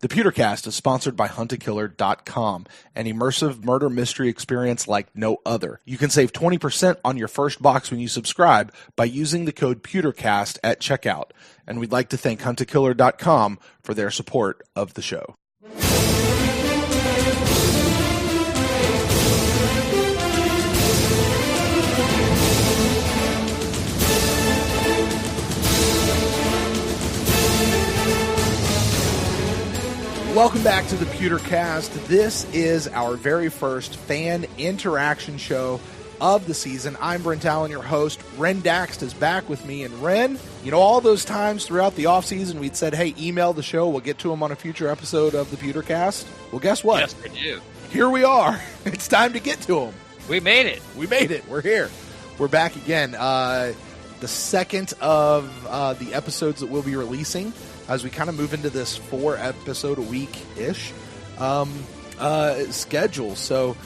The PewterCast is sponsored by HuntAKiller.com, an immersive murder mystery experience like no other. You can save 20% on your first box when you subscribe by using the code PewterCast at checkout. And we'd like to thank HuntAKiller.com for their support of the show. Welcome back to the PewterCast. This is our very first fan interaction show of the season. I'm Brent Allen, your host. Ren Daxt is back with me. And Ren, you know, all those times throughout the offseason we'd said, hey, email the show. We'll get to them on a future episode of the PewterCast. Well, guess what? Yes, we do. Here we are. It's time to get to them. We made it. We made it. We're here. We're back again. The second of the episodes that we'll be releasing as we kind of move into this 4-episode a week-ish schedule. So,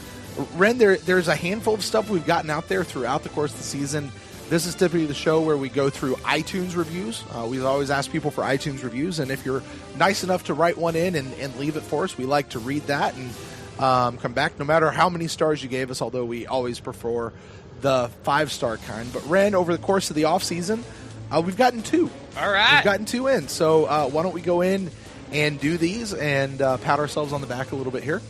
Ren, there's a handful of stuff we've gotten out there throughout the course of the season. This is typically the show where we go through iTunes reviews. We always ask people for iTunes reviews, and if you're nice enough to write one in and leave it for us, we like to read that and come back no matter how many stars you gave us, although we always prefer the 5-star kind. But, Ren, over the course of the off-season, we've gotten 2. All right. We've gotten 2 in. So why don't we go in and do these and pat ourselves on the back a little bit here.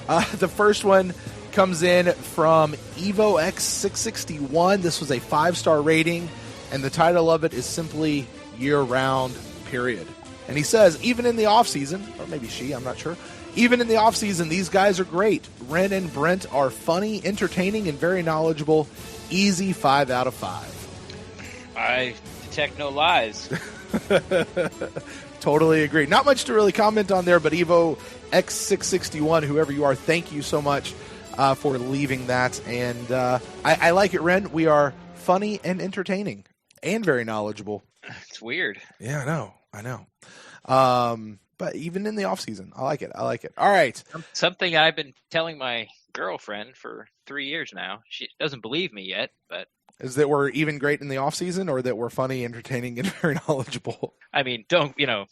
The first one comes in from EvoX661. This was a 5-star rating, and the title of it is simply Year-Round, period. And he says, even in the off-season, or maybe she, I'm not sure, even in the off-season, these guys are great. Ren and Brent are funny, entertaining, and very knowledgeable. Easy 5 out of 5. I detect no lies. Totally agree. Not much to really comment on there, but Evo X661, whoever you are, thank you so much for leaving that. And I like it, Ren. We are funny and entertaining and very knowledgeable. It's weird. Yeah, I know. But even in the off season, I like it. All right. Something I've been telling my girlfriend for 3 years now. She doesn't believe me yet, but is that we're even great in the off season, or that we're funny, entertaining, and very knowledgeable? I mean, don't get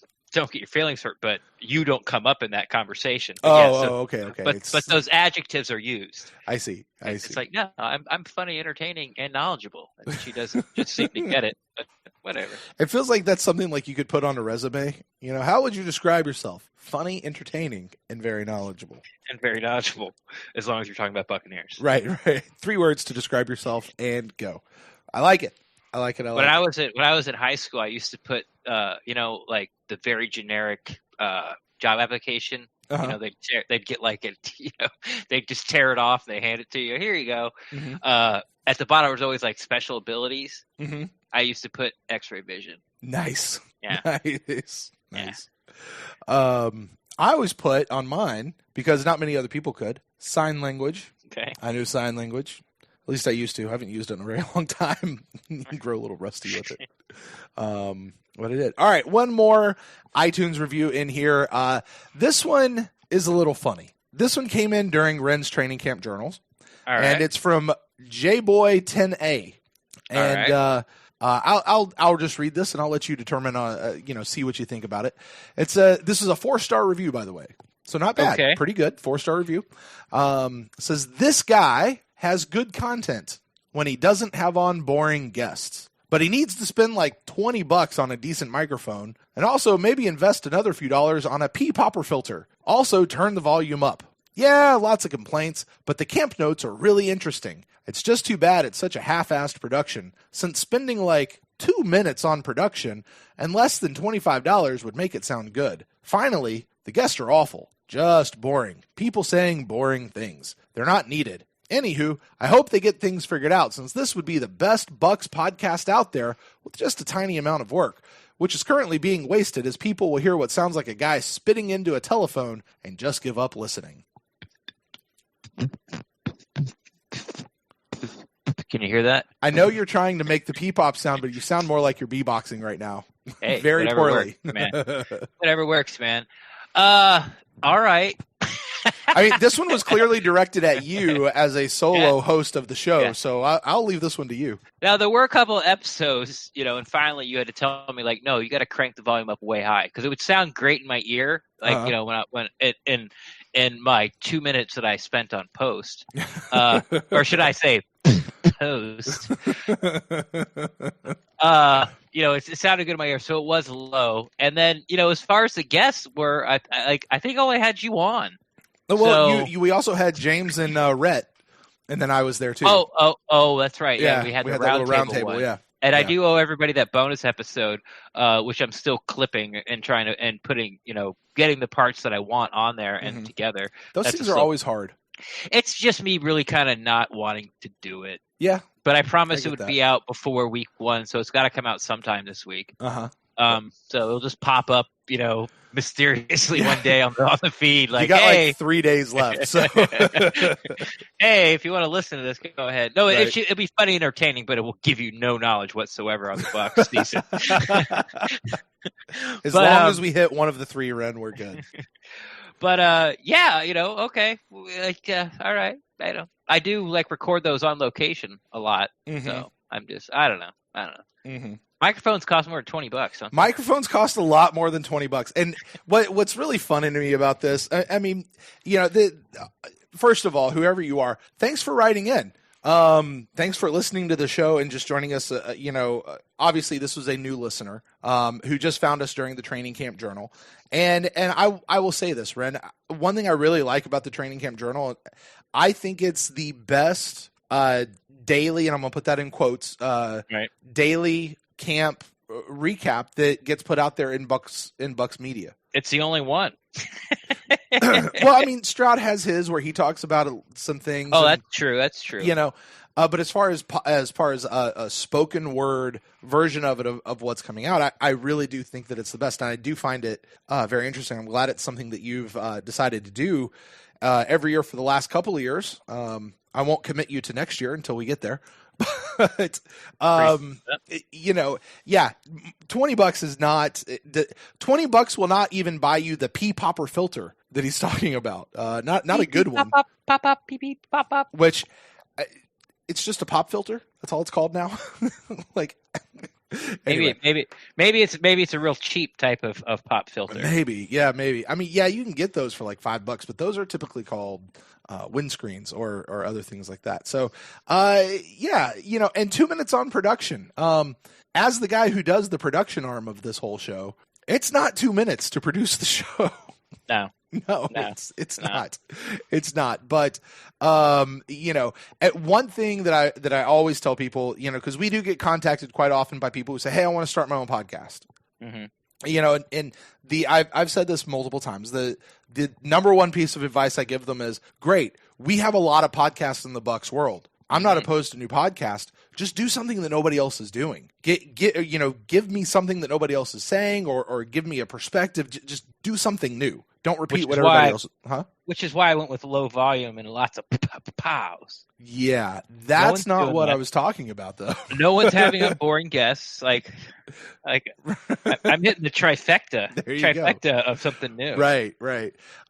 your feelings hurt, but you don't come up in that conversation. Okay. But those adjectives are used. I see. It's like, no, I'm funny, entertaining, and knowledgeable. And she doesn't just seem to get it. But whatever. It feels like that's something like you could put on a resume. You know, how would you describe yourself? Funny, entertaining, and very knowledgeable. And very knowledgeable, as long as you're talking about Buccaneers. Right. 3 words to describe yourself, and go. I like it. When I was in high school, I used to put, like the very generic job application. Uh-huh. They'd get like it. They'd just tear it off. And they hand it to you. Here you go. Mm-hmm. At the bottom was always like special abilities. Mm-hmm. I used to put X-ray vision. Nice. Yeah. Nice. I always put on mine, because not many other people could, sign language. Okay. I knew sign language. At least I used to. I haven't used it in a very long time. You grow a little rusty with it. But I did. All right, one more iTunes review in here. This one is a little funny. This one came in during Ren's training camp journals. All right. And it's from JBoy10A. And all right. I'll just read this, and I'll let you determine see what you think about it. This is a 4-star review, by the way, so not bad. Okay. Pretty good 4-star review. Says this guy has good content when he doesn't have on boring guests, but he needs to spend like $20 on a decent microphone, and also maybe invest another few dollars on a pea popper filter. Also turn the volume up. Yeah, lots of complaints, but the camp notes are really interesting. It's just too bad it's such a half-assed production, since spending like 2 minutes on production and less than $25 would make it sound good. Finally, the guests are awful. Just boring. People saying boring things. They're not needed. Anywho, I hope they get things figured out, since this would be the best Bucks podcast out there with just a tiny amount of work, which is currently being wasted as people will hear what sounds like a guy spitting into a telephone and just give up listening. Can you hear that? I know you're trying to make the pee-pop sound, but you sound more like you're beatboxing right now. Hey, very poorly. Works, man. Whatever works, man. All right. I mean, this one was clearly directed at you as a solo host of the show, so I'll leave this one to you. Now, there were a couple of episodes, and finally you had to tell me, like, no, you got to crank the volume up way high because it would sound great in my ear, like, when in my 2 minutes that I spent on post, or should I say post, it sounded good in my ear, so it was low. And then, as far as the guests were, I think I only had you on. Well, we also had James and Rhett, and then I was there too. Oh, that's right. Yeah, we had the round table one. Yeah. And I do owe everybody that bonus episode, which I'm still clipping and trying to and putting, getting the parts that I want on there and together. Those things are always hard. It's just me really kind of not wanting to do it. Yeah. But I promise it would be out before week 1, so it's got to come out sometime this week. So it'll just pop up, mysteriously one day on the feed. Like, you got like 3 days left. So, hey, if you want to listen to this, go ahead. No, it'll be funny, entertaining, but it will give you no knowledge whatsoever on the Bucks season. As long as we hit one of the 3, Ren, we're good. But okay, like, all right. I do like record those on location a lot. So I'm just, I don't know. Microphones cost more than $20, huh? Microphones cost a lot more than $20. And what's really funny to me about this, I mean, first of all, whoever you are, thanks for writing in. Thanks for listening to the show and just joining us. Obviously this was a new listener, who just found us during the Training Camp Journal. And I will say this, Ren, one thing I really like about the Training Camp Journal, I think it's the best, daily, and I'm going to put that in quotes, daily camp recap that gets put out there in Bucks media. It's the only one. Well, I mean, Stroud has his where he talks about some things. Oh, that's true. That's true. But as far as a spoken word version of it of what's coming out, I really do think that it's the best, and I do find it very interesting. I'm glad it's something that you've decided to do every year for the last couple of years. I won't commit you to next year until we get there. But $20 is not $20 will not even buy you the pea popper filter that he's talking about. Not a good one. Pop, pee, pee, pop. Which it's just a pop filter. That's all it's called now. Like anyway. Maybe it's a real cheap type of pop filter. Maybe. I mean, you can get those for like $5, but those are typically called windscreens or other things like that. So, and 2 minutes on production. As the guy who does the production arm of this whole show, it's not 2 minutes to produce the show. No. It's not. It's not. But one thing that I always tell people, because we do get contacted quite often by people who say, "Hey, I want to start my own podcast." And I've said this multiple times. The number one piece of advice I give them is, great, we have a lot of podcasts in the Bucks world. I'm not opposed to new podcast. Just do something that nobody else is doing. Give me something that nobody else is saying, or give me a perspective. Just do something new. Don't repeat what everybody else. Which is why I went with low volume and lots of pows. Yeah, that's not what I was talking about, though. No one's having a boring guess. Like I'm hitting the trifecta of something new. Right.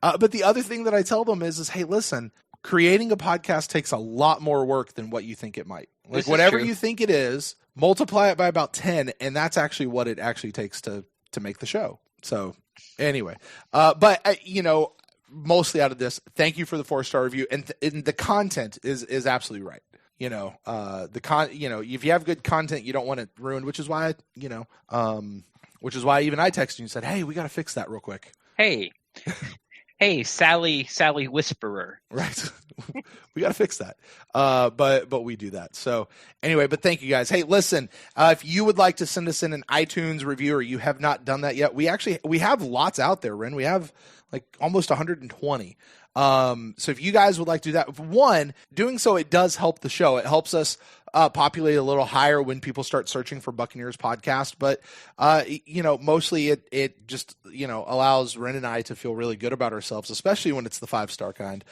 But the other thing that I tell them is, hey, listen, creating a podcast takes a lot more work than what you think it might. Like whatever you think it is, multiply it by about 10, and that's actually what it actually takes to make the show. So anyway, mostly out of this, thank you for the 4-star review, and the content is absolutely right. If you have good content, you don't want it ruined, which is why even I texted you and said, hey, we got to fix that real quick. Hey, Sally Whisperer. Right. We got to fix that. But we do that. So anyway, but thank you guys. Hey, listen, if you would like to send us in an iTunes review, or you have not done that yet, we have lots out there, Ren. We have like almost 120. So if you guys would like to do that, one, doing so, it does help the show. It helps us populate a little higher when people start searching for Buccaneers podcast. But, mostly it just, allows Ren and I to feel really good about ourselves, especially when it's the 5-star kind.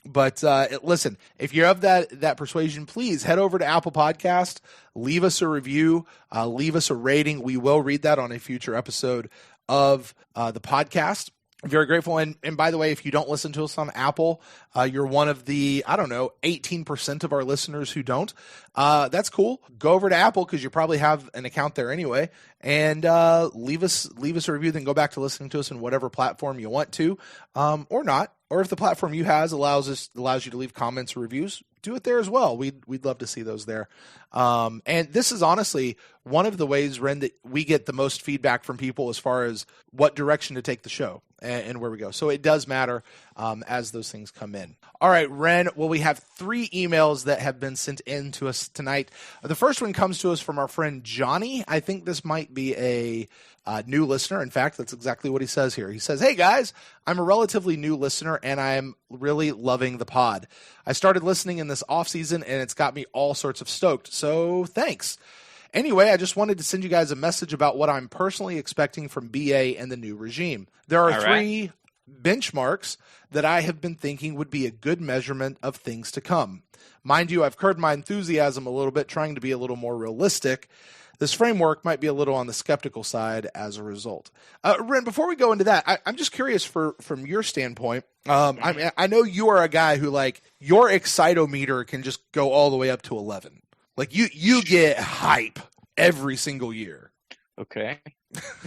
But listen, if you have that persuasion, please head over to Apple Podcast, leave us a review, leave us a rating. We will read that on a future episode of the podcast. Very grateful. And by the way, if you don't listen to us on Apple, you're one of the, 18% of our listeners who don't. That's cool. Go over to Apple because you probably have an account there anyway, and leave us a review. Then go back to listening to us in whatever platform you want to, or not. Or if the platform you has allows you to leave comments or reviews, do it there as well. We'd love to see those there. And this is honestly one of the ways, Ren, that we get the most feedback from people as far as what direction to take the show and where we go. So it does matter as those things come in. All right, Ren, well, we have 3 emails that have been sent in to us tonight. The first one comes to us from our friend Johnny. I think this might be a new listener. In fact, that's exactly what he says here. He says, "Hey guys, I'm a relatively new listener and I'm really loving the pod. I started listening in this off season and it's got me all sorts of stoked. So thanks. Anyway, I just wanted to send you guys a message about what I'm personally expecting from BA and the new regime. There are 3 benchmarks that I have been thinking would be a good measurement of things to come. Mind you, I've curbed my enthusiasm a little bit, trying to be a little more realistic. This framework might be a little on the skeptical side as a result." Ren, before we go into that, I'm just curious from your standpoint. I know you are a guy who, like, your excitometer can just go all the way up to 11. Like, you get hype every single year. Okay.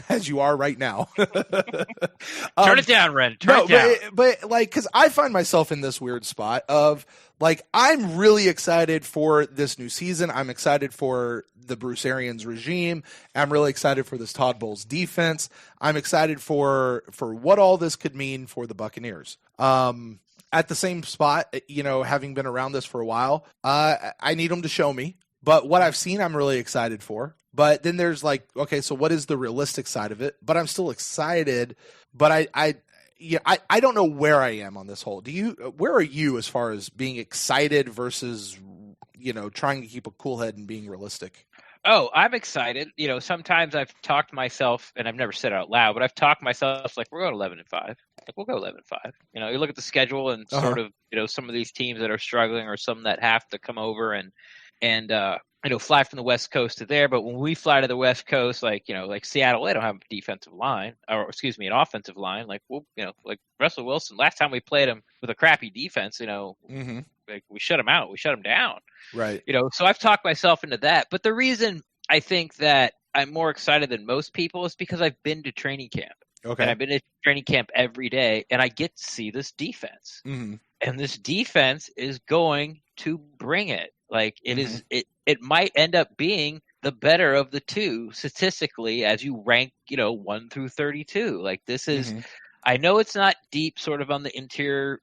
As you are right now. Turn it down, Ren. Turn it down. But like, because I find myself in this weird spot of, like, I'm really excited for this new season. I'm excited for the Bruce Arians regime. I'm really excited for this Todd Bowles defense. I'm excited for what all this could mean for the Buccaneers. At the same spot, having been around this for a while, I need them to show me. But what I've seen, I'm really excited for. But then there's like, okay, so what is the realistic side of it? But I'm still excited. But I don't know where I am on this whole. Where are you as far as being excited versus, trying to keep a cool head and being realistic? Oh, I'm excited. Sometimes I've talked to myself, and I've never said it out loud, but I've talked to myself like, we're going 11-5. Like, we'll go 11-5. You look at the schedule and sort of, some of these teams that are struggling or some that have to come over and fly from the West Coast to there. But when we fly to the West Coast, like Seattle, they don't have a defensive line, or an offensive line. Like, like Russell Wilson, last time we played him with a crappy defense, like, we shut him out. We shut him down. Right. So I've talked myself into that. But the reason I think that I'm more excited than most people is because I've been to training camp. Okay. And I've been to training camp every day, and I get to see this defense. Mm-hmm. And this defense is going to bring it. Like, it is, it might end up being the better of the two statistically as you rank, 1 through 32. Like, this is, I know it's not deep sort of on the interior,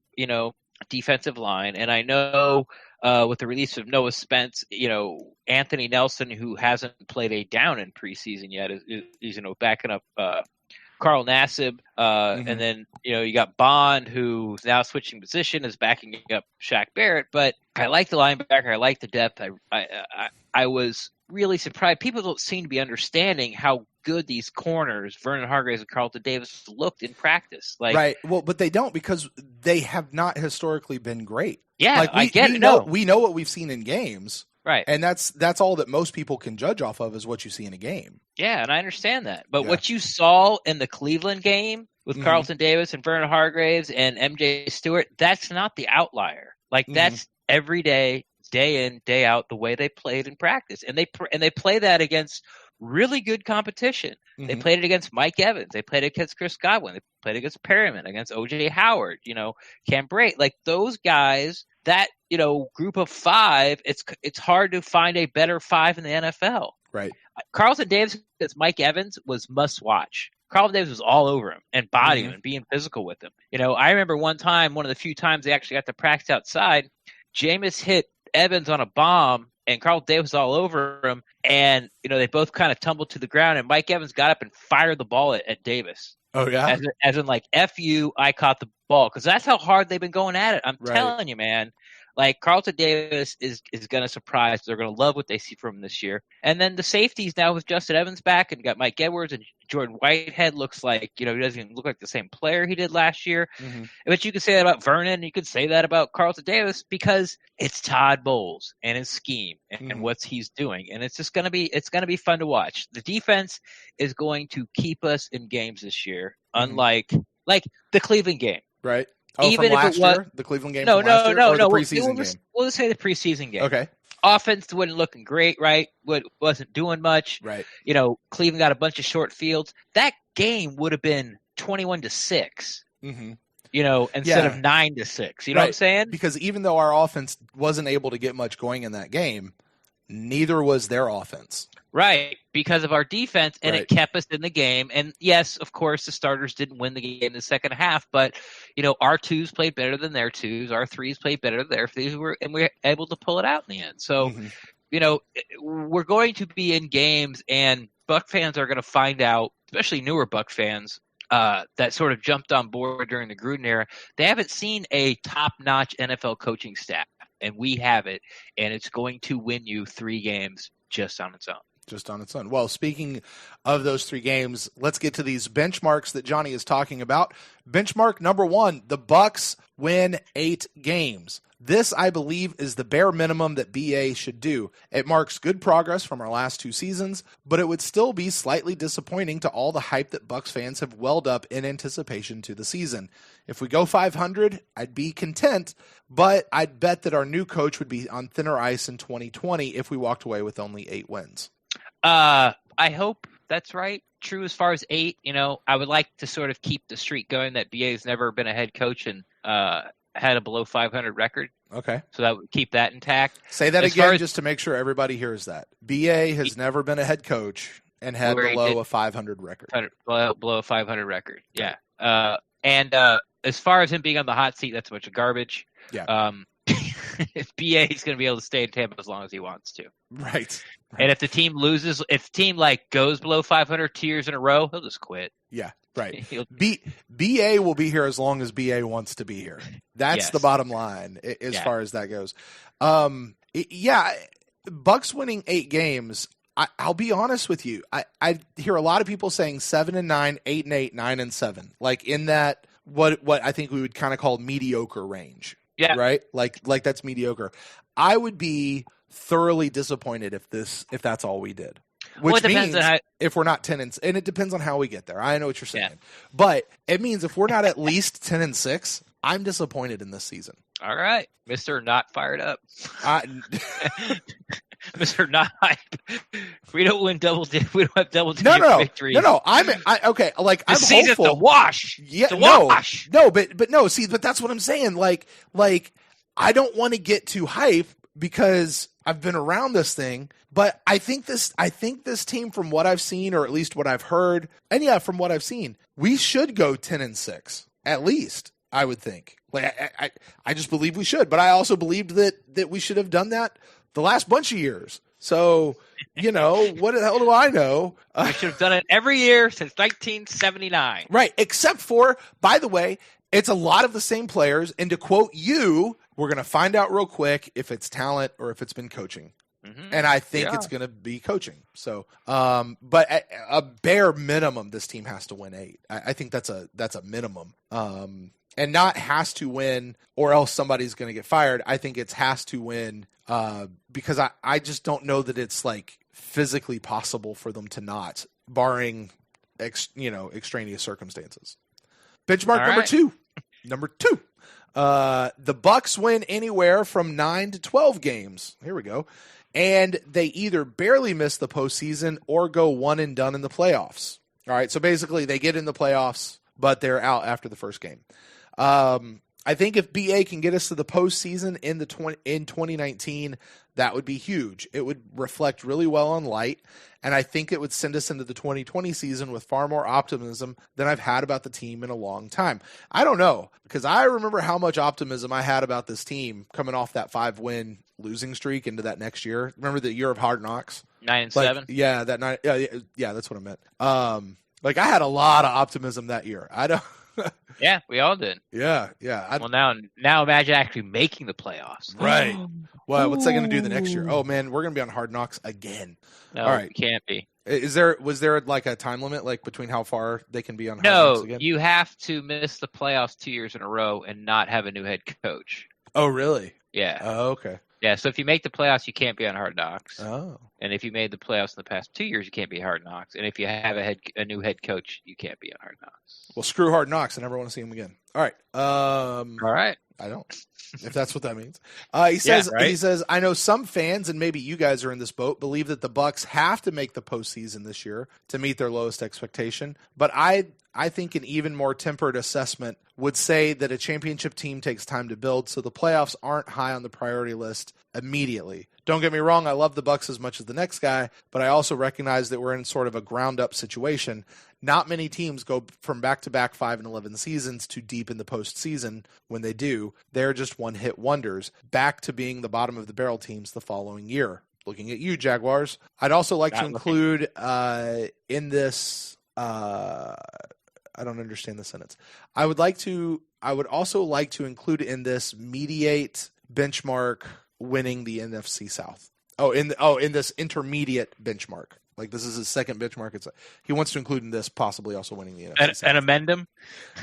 defensive line. And I know with the release of Noah Spence, Anthony Nelson, who hasn't played a down in preseason yet, is backing up Carl Nassib, and then you got Bond, who's now switching position, is backing up Shaq Barrett. But I like the linebacker, I like the depth. I was really surprised. People don't seem to be understanding how good these corners, Vernon Hargreaves and Carlton Davis, looked in practice. Like, right. Well, but they don't, because they have not historically been great. Yeah, like, I get it. We know what we've seen in games. Right. And that's all that most people can judge off of, is what you see in a game. Yeah, and I understand that. But what you saw in the Cleveland game with Carlton Davis and Vernon Hargreaves and MJ Stewart, that's not the outlier. Like, that's every day in, day out, the way they played in practice. And they play that against really good competition. They played it against Mike Evans. They played it against Chris Godwin. They played against Perriman, against O.J. Howard, Cam Brate. Like, those guys, that, group of 5, it's hard to find a better 5 in the NFL. Right. Carlton Davis against Mike Evans was must watch. Carlton Davis was all over him and bodying him and being physical with him. I remember one of the few times they actually got to practice outside, Jameis hit Evans on a bomb, and Carlton Davis was all over him, and they both kind of tumbled to the ground, and Mike Evans got up and fired the ball at Davis. Oh yeah, as in like, F you, I caught the ball, because that's how hard they've been going at it. I'm telling you, man. Like, Carlton Davis is going to surprise. They're going to love what they see from him this year. And then the safeties now with Justin Evans back, and got Mike Edwards, and Jordan Whitehead looks like, he doesn't even look like the same player he did last year. But you could say that about Vernon. You could say that about Carlton Davis, because it's Todd Bowles and his scheme and what he's doing. And it's going to be fun to watch. The defense is going to keep us in games this year, unlike like the Cleveland game. Right. Oh, Even from if last it was year? The Cleveland game from last year? Or the preseason game? We'll just say the preseason game. Okay. Offense wasn't looking great, right? Wasn't doing much. Right. Cleveland got a bunch of short fields. That game would have been 21-6. Mm-hmm. Instead of 9-6. You know what I'm saying? Because even though our offense wasn't able to get much going in that game, neither was their offense. Right, because of our defense, and it kept us in the game. And yes, of course, the starters didn't win the game in the second half, but our twos played better than their twos. Our threes played better than their threes, and we were able to pull it out in the end. So, we're going to be in games, and Buck fans are going to find out, especially newer Buck fans, that sort of jumped on board during the Gruden era. They haven't seen a top-notch NFL coaching staff, and we have it, and it's going to win you 3 games just on its own. Just on its own. Well, speaking of those 3 games, let's get to these benchmarks that Johnny is talking about. Benchmark number 1, the Bucks win 8 games. This, I believe, is the bare minimum that BA should do. It marks good progress from our last 2 seasons, but it would still be slightly disappointing to all the hype that Bucks fans have welled up in anticipation to the season. If we go 500, I'd be content, but I'd bet that our new coach would be on thinner ice in 2020 if we walked away with only 8 wins. I hope that's right. True as far as 8, I would like to sort of keep the streak going that BA's never been a head coach and had a below 500 record. Okay. So that would keep that intact. Say that again just to make sure everybody hears that. BA has never been a head coach and had below a 500 record. Below a 500 record, yeah. And as far as him being on the hot seat, that's a bunch of garbage. Yeah. If BA is going to be able to stay in Tampa as long as he wants to. Right. And if the team loses, if the team goes below 500 2 years in a row, he'll just quit. Yeah, right. BA will be here as long as BA wants to be here. That's the bottom line as far as that goes. Bucks winning 8 games. I'll be honest with you. I hear a lot of people saying 7-9, 8-8, 9-7, like in that what I think we would kind of call mediocre range. Yeah. Right. Like that's mediocre. I would be thoroughly disappointed if that's all we did. Which means if we're not 10 and it depends on how we get there. I know what you're saying, but it means if we're not at least 10-6, I'm disappointed in this season. All right, Mr. Not fired up. Mr. Not hype. If we don't win we don't have double-digit victories. No. I'm season's hopeful. A wash. Yeah, wash. No, but no. See, but that's what I'm saying. Like I don't want to get too hype because I've been around this thing. But I think this team, from what I've seen, or at least what I've heard, and from what I've seen, we should go 10-6 at least. I would think. I just believe we should. But I also believed that we should have done that the last bunch of years. So, what the hell do I know? We should have done it every year since 1979. Right. Except for, by the way, it's a lot of the same players. And to quote you, we're going to find out real quick if it's talent or if it's been coaching. Mm-hmm. And I think it's going to be coaching. So, but at a bare minimum, this team has to win 8. I think that's a minimum. And not has to win or else somebody's going to get fired. I think it's has to win because I just don't know that it's physically possible for them to not, barring extraneous circumstances. Benchmark number two. The Bucks win anywhere from 9 to 12 games. Here we go. And they either barely miss the postseason or go one and done in the playoffs. All right. So basically they get in the playoffs, but they're out after the first game. I think if BA can get us to the postseason in 2019, that would be huge. It would reflect really well on Light, and I think it would send us into the 2020 season with far more optimism than I've had about the team in a long time. I don't know, because I remember how much optimism I had about this team coming off that 5-win losing streak into that next year. Remember the year of Hard Knocks? 9-7? Yeah, that 9. Yeah, that's what I meant. I had a lot of optimism that year. I don't. Yeah, we all did. Yeah. Well, now imagine actually making the playoffs. Right. Well, what's that going to do the next year? Oh man, we're going to be on Hard Knocks again. No, all right, it can't be. Was there a time limit between how far they can be on Hard Knocks again? No, you have to miss the playoffs 2 years in a row and not have a new head coach. Oh, really? Yeah. Oh, okay. Yeah, so if you make the playoffs, you can't be on Hard Knocks. Oh. And if you made the playoffs in the past 2 years, you can't be Hard Knocks. And if you have a new head coach, you can't be on Hard Knocks. Well, screw Hard Knocks. I never want to see him again. All right. All right. I don't, if that's what that means. He says, I know some fans, and maybe you guys are in this boat, believe that the Bucks have to make the postseason this year to meet their lowest expectation. But I think an even more tempered assessment would say that a championship team takes time to build, so the playoffs aren't high on the priority list immediately. Don't get me wrong, I love the Bucks as much as the next guy, but I also recognize that we're in sort of a ground-up situation. Not many teams go from back-to-back 5-11 seasons to deep in the postseason. When they do, they're just one-hit wonders, back to being the bottom-of-the-barrel teams the following year. Looking at you, Jaguars. I'd also like to include in this... I don't understand the sentence. I would also like to include in this mediate benchmark winning the NFC South. In this intermediate benchmark. Like this is his second benchmark. He wants to include in this possibly also winning the NFC South. And amend him?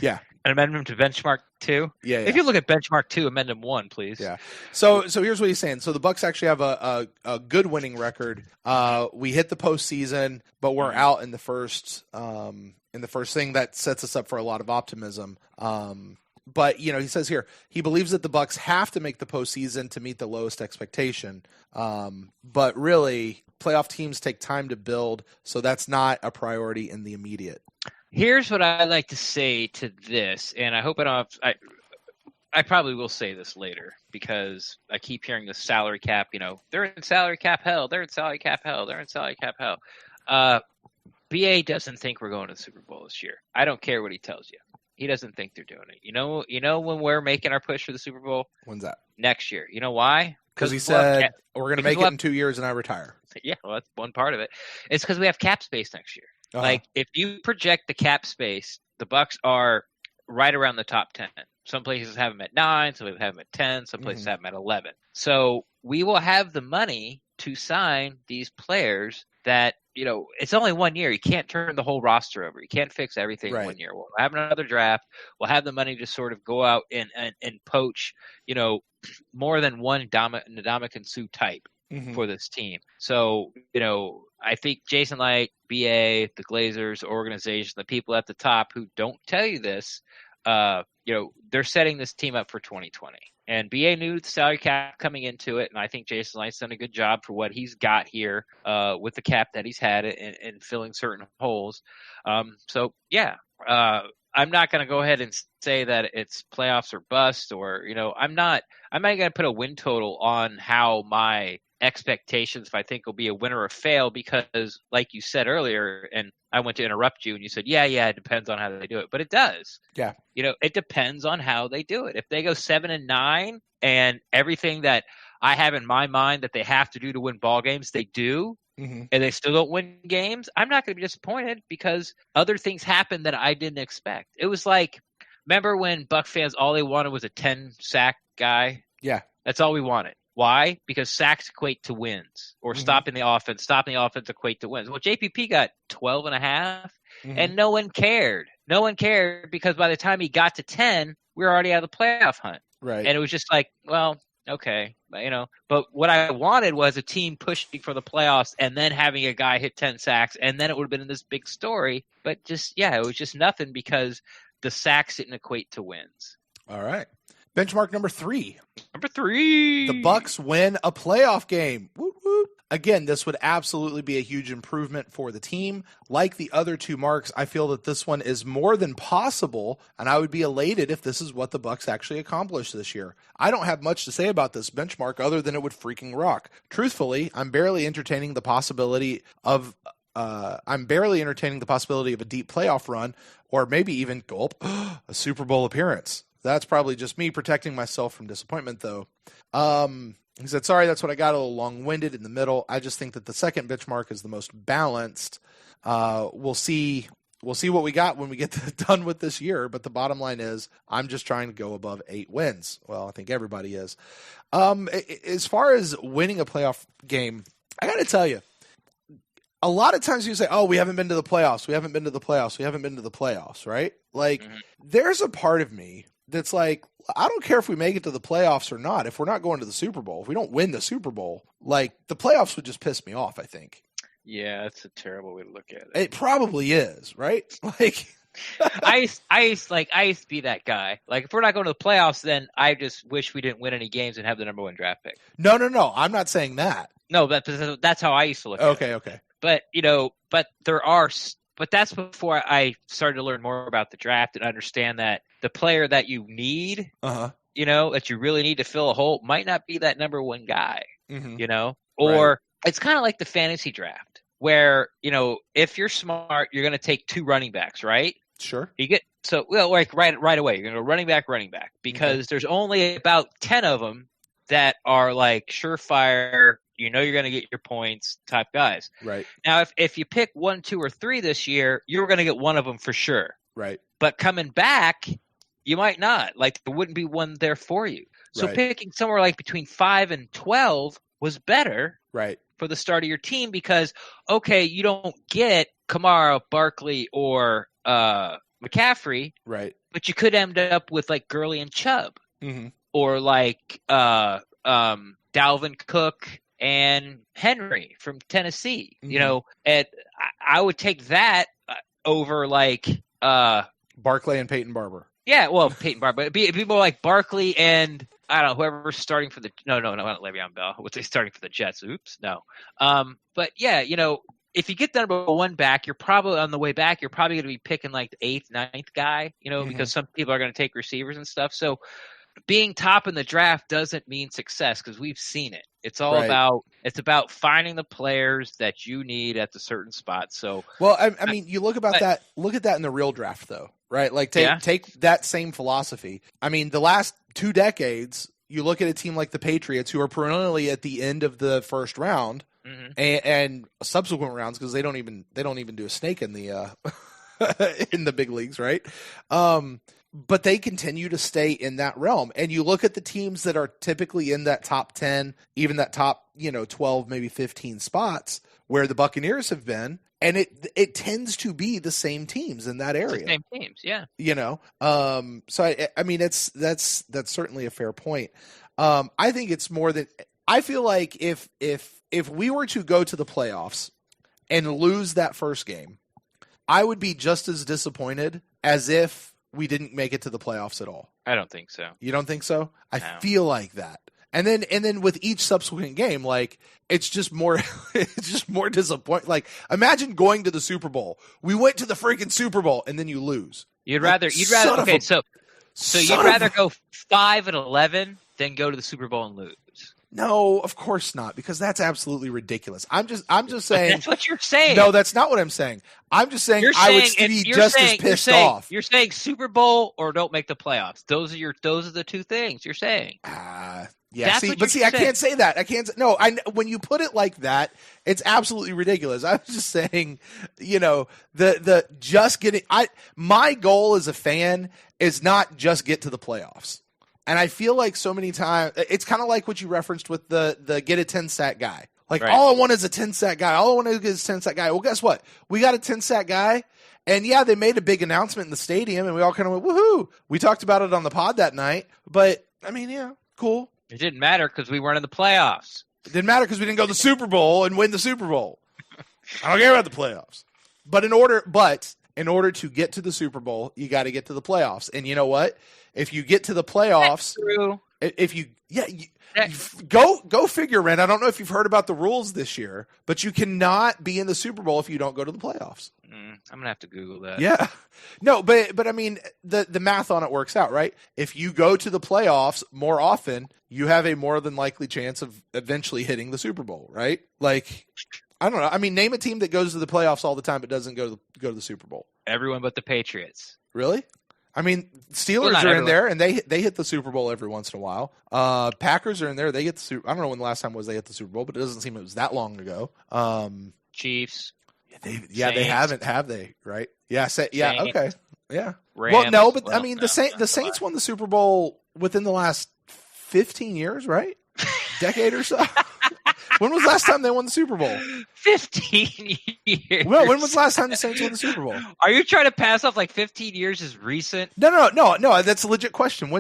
Yeah. An amendment to benchmark 2? Yeah. If you look at benchmark 2, amendment 1, please. Yeah. So here's what he's saying. So the Bucks actually have a good winning record. We hit the postseason, but we're out in the first thing that sets us up for a lot of optimism. But, he says here, he believes that the Bucks have to make the postseason to meet the lowest expectation. But really, playoff teams take time to build, so that's not a priority in the immediate. Here's what I like to say to this, and I hope I probably will say this later because I keep hearing the salary cap, they're in salary cap hell, they're in salary cap hell, they're in salary cap hell. BA doesn't think we're going to the Super Bowl this year. I don't care what he tells you. He doesn't think they're doing it. You know when we're making our push for the Super Bowl? When's that? Next year. You know why? Because he said we're going to make it in 2 years and I retire. Yeah, well, that's one part of it. It's because we have cap space next year. Uh-huh. Like, if you project the cap space, the Bucks are right around the top 10. Some places have them at 9, some places have them at 10, some places have them at 11. So we will have the money to sign these players that, it's only 1 year. You can't turn the whole roster over. You can't fix everything in 1 year. We'll have another draft. We'll have the money to sort of go out and poach, more than one Ndamukong Suh type for this team. So, I think Jason Light, BA, the Glazers organization, the people at the top who don't tell you this, they're setting this team up for 2020. And BA knew the salary cap coming into it, and I think Jason Light's done a good job for what he's got here with the cap that he's had and filling certain holes. I'm not going to go ahead and say that it's playoffs or bust, or I'm not going to put a win total on how my expectations if I think will be a win or a fail, because like you said earlier, and I went to interrupt you and you said, yeah, it depends on how they do it. But it does. Yeah. It depends on how they do it. If they go 7-9 and everything that I have in my mind that they have to do to win ball games, they do, and they still don't win games, I'm not going to be disappointed because other things happen that I didn't expect. It was like, remember when Buck fans, all they wanted was a 10-sack guy? Yeah. That's all we wanted. Why? Because sacks equate to wins, or stopping the offense equate to wins. Well, JPP got 12.5, and no one cared. No one cared because by the time he got to 10, we were already out of the playoff hunt. Right. And it was just like, well, okay, But what I wanted was a team pushing for the playoffs and then having a guy hit 10 sacks, and then it would have been in this big story. But it was just nothing because the sacks didn't equate to wins. All right. Benchmark number 3. Number 3. The Bucks win a playoff game. Woot, woot. Again, this would absolutely be a huge improvement for the team. Like the other 2 marks, I feel that this one is more than possible, and I would be elated if this is what the Bucks actually accomplished this year. I don't have much to say about this benchmark other than it would freaking rock. Truthfully, I'm barely entertaining the possibility of a deep playoff run, or maybe even a Super Bowl appearance. That's probably just me protecting myself from disappointment, though. He said, sorry, that's what I got, a little long-winded in the middle. I just think that the second benchmark is the most balanced. We'll see what we got when we get done with this year, but the bottom line is I'm just trying to go above 8 wins. Well, I think everybody is. As far as winning a playoff game, I got to tell you, a lot of times you say, oh, we haven't been to the playoffs. We haven't been to the playoffs. We haven't been to the playoffs, right? Like, there's a part of me that's like, I don't care if we make it to the playoffs or not. If we're not going to the Super Bowl, if we don't win the Super Bowl, like the playoffs would just piss me off, I think. Yeah, that's a terrible way to look at it. It probably is, right? Like I used to be that guy. Like if we're not going to the playoffs, then I just wish we didn't win any games and have the number 1 draft pick. No. I'm not saying that. No, that's how I used to look at it. Okay. But but that's before I started to learn more about the draft and understand that the player that you need, that you really need to fill a hole might not be that number 1 guy, or it's kind of like the fantasy draft where, if you're smart, you're going to take 2 running backs, right? Sure. Right away, you're going to go running back, because there's only about 10 of them that are like surefire, you're going to get your points type guys. Right. Now, if you pick 1, 2, or 3 this year, you're going to get one of them for sure. Right. But coming back, you might not. Like there wouldn't be one there for you. So picking somewhere like between 5 and 12 was better. Right. For the start of your team because, you don't get Kamara, Barkley, or McCaffrey. Right. But you could end up with like Gurley and Chubb. Mm-hmm. Or like Dalvin Cook and Henry from Tennessee. Mm-hmm. And I would take that over like Barkley and Peyton Barber. Yeah, well, Peyton Barber. It'd be more like Barkley and I don't know, whoever's starting for the not Le'Veon Bell. What's they starting for the Jets? Oops, no. But yeah, if you get the number 1 back, you're probably on the way back. You're probably going to be picking like the 8th, 9th guy, because some people are going to take receivers and stuff. So being top in the draft doesn't mean success because we've seen it. It's all about finding the players that you need at the certain spot. So I mean, you look at that in the real draft though, right? Like take that same philosophy. I mean, the last 2 decades, you look at a team like the Patriots who are perennially at the end of the first round and subsequent rounds because they don't even do a snake in the in the big leagues, right? But they continue to stay in that realm. And you look at the teams that are typically in that top 10, even that top, 12, maybe 15 spots where the Buccaneers have been. And it tends to be the same teams in that area. The same teams, yeah. So I mean, that's certainly a fair point. I think it's more than I feel like if we were to go to the playoffs and lose that first game, I would be just as disappointed as if we didn't make it to the playoffs at all. I don't think so. You don't think so? I feel like that. And then with each subsequent game, like it's just more disappointing. Like imagine going to the Super Bowl. We went to the freaking Super Bowl and then you lose. You'd rather go 5-11 than go to the Super Bowl and lose. No, of course not, because that's absolutely ridiculous. I'm just saying. That's what you're saying. No, that's not what I'm saying. I'm just saying I would be just as pissed off. You're saying Super Bowl or don't make the playoffs. Those are the 2 things you're saying. Yeah. I can't say that. I can't. No, when you put it like that, it's absolutely ridiculous. I was just saying, the just getting. My goal as a fan is not just get to the playoffs. And I feel like so many times it's kind of like what you referenced with the get a 10-sack guy. Like all I want is a 10-sack guy. All I want is a 10-sack guy. Well, guess what? We got a 10-sack guy. And yeah, they made a big announcement in the stadium and we all kind of went, woohoo. We talked about it on the pod that night. But I mean, yeah, cool. It didn't matter because we weren't in the playoffs. It didn't matter because we didn't go to the Super Bowl and win the Super Bowl. I don't care about the playoffs. But in order to get to the Super Bowl, you got to get to the playoffs. And you know what? If you get to the playoffs, go figure, Ren. I don't know if you've heard about the rules this year, but you cannot be in the Super Bowl if you don't go to the playoffs. I'm gonna have to Google that. Yeah, no, but I mean the math on it works out, right? If you go to the playoffs more often, you have a more than likely chance of eventually hitting the Super Bowl, right? Like, I don't know. I mean, name a team that goes to the playoffs all the time but doesn't go to the Super Bowl. Everyone but the Patriots. Really? I mean, Steelers are in there, and they hit the Super Bowl every once in a while. Packers are in there; they get the Super. I don't know when the last time was they hit the Super Bowl, but it doesn't seem it was that long ago. Chiefs. They haven't, have they? Right? Yeah. Okay. Yeah. Rams, well, no, but I mean, the Saints won the Super Bowl within the last 15 years, right? Decade or so. When was the last time they won the Super Bowl? 15 years. Well, when was the last time the Saints won the Super Bowl? Are you trying to pass off like 15 years as recent? No. That's a legit question.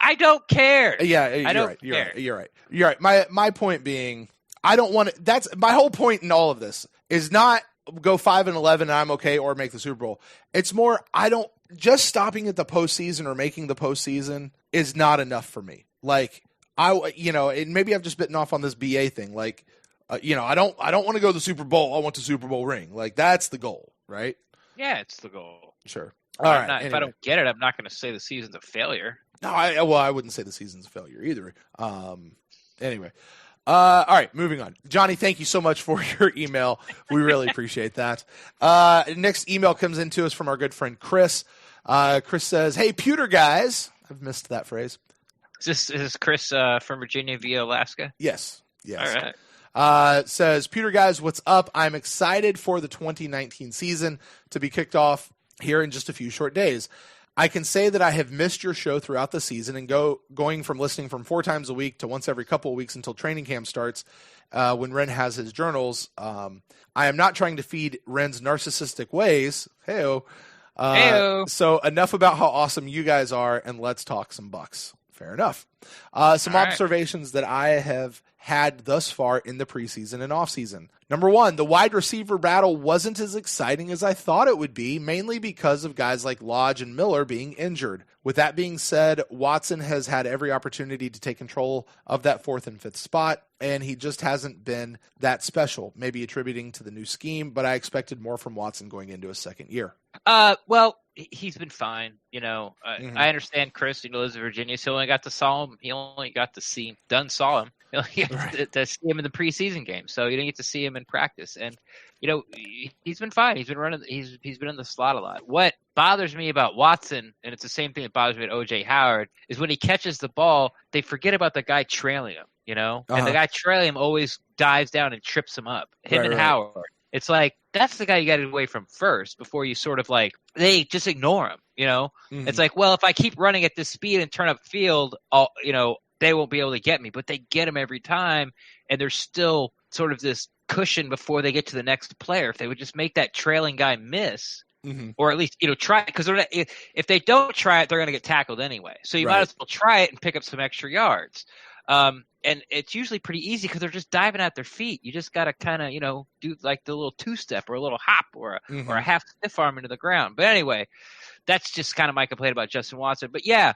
I don't care. Yeah, I don't care. care. You're right. My point being, I don't want to. That's my whole point in all of this is not go 5-11 and I'm okay or make the Super Bowl. It's more just stopping at the postseason or making the postseason is not enough for me. Like and maybe I've just bitten off on this BA thing. Like, I don't want to go to the Super Bowl. I want the Super Bowl ring. Like that's the goal, right? Yeah, it's the goal. Sure. All right. Anyway. If I don't get it, I'm not going to say the season's a failure. No, I wouldn't say the season's a failure either. Anyway. All right, moving on. Johnny, thank you so much for your email. We really appreciate that. Next email comes into us from our good friend Chris. Chris says, "Hey, pewter guys." I've missed that phrase. Is this Chris from Virginia via Alaska? Yes. All right. Says, "Pewter guys, what's up? I'm excited for the 2019 season to be kicked off here in just a few short days. I can say that I have missed your show throughout the season and going from listening from 4 times a week to once every couple of weeks until training camp starts when Ren has his journals. I am not trying to feed Ren's narcissistic ways. Hey-o. So enough about how awesome you guys are, and let's talk some Bucks." Fair enough. Some observations that I have had thus far in the preseason and offseason. Number 1, the wide receiver battle wasn't as exciting as I thought it would be, mainly because of guys like Lodge and Miller being injured. With that being said, Watson has had every opportunity to take control of that 4th and 5th spot, and he just hasn't been that special, maybe attributing to the new scheme, but I expected more from Watson going into his second year. Well, he's been fine. I understand Chris, lives in Virginia, so he only got to see him. To see him in the preseason game, so you didn't get to see him in practice. And he's been fine. He's been running. He's been in the slot a lot. What bothers me about Watson, and it's the same thing that bothers me at OJ Howard, is when he catches the ball, they forget about the guy trailing him. And the guy trailing him always dives down and trips him up. Howard. It's like that's the guy you got to get away from first before you sort of they just ignore him. It's like, well, if I keep running at this speed and turn up field, they won't be able to get me, but they get him every time, and there's still sort of this cushion before they get to the next player. If they would just make that trailing guy miss, or at least try it, because if they don't try it, they're going to get tackled anyway. So you might as well try it and pick up some extra yards. And it's usually pretty easy because they're just diving at their feet. You just got to kind of do like the little 2-step or a little hop or a half stiff arm into the ground. But anyway, that's just kind of my complaint about Justin Watson. But yeah.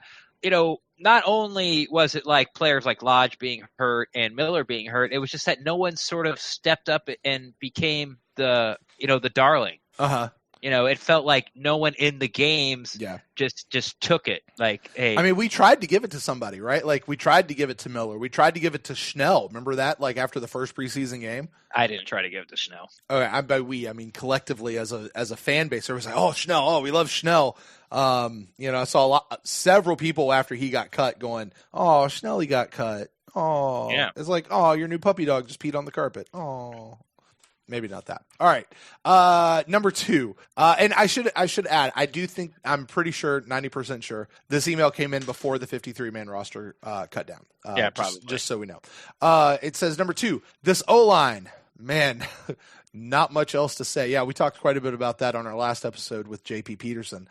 Not only was it like players like Lodge being hurt and Miller being hurt, it was just that no one sort of stepped up and became the darling. It felt like no one in the games just took it. Like, hey. I mean, we tried to give it to somebody, right? Like, we tried to give it to Miller. We tried to give it to Schnell. Remember that? Like, after the first preseason game? I didn't try to give it to Schnell. Okay, by we, I mean collectively as a fan base, there was like, oh, Schnell, oh, we love Schnell. I saw several people after he got cut going, oh, Schnelly got cut. Oh, yeah. It's like, oh, your new puppy dog just peed on the carpet. Oh. Maybe not that. All right. Number 2. And I should add, I'm pretty sure, 90% sure, this email came in before the 53-man roster cut down. Yeah, probably. Just so we know. It says, number 2, this O-line, man, not much else to say. Yeah, we talked quite a bit about that on our last episode with JP Peterson.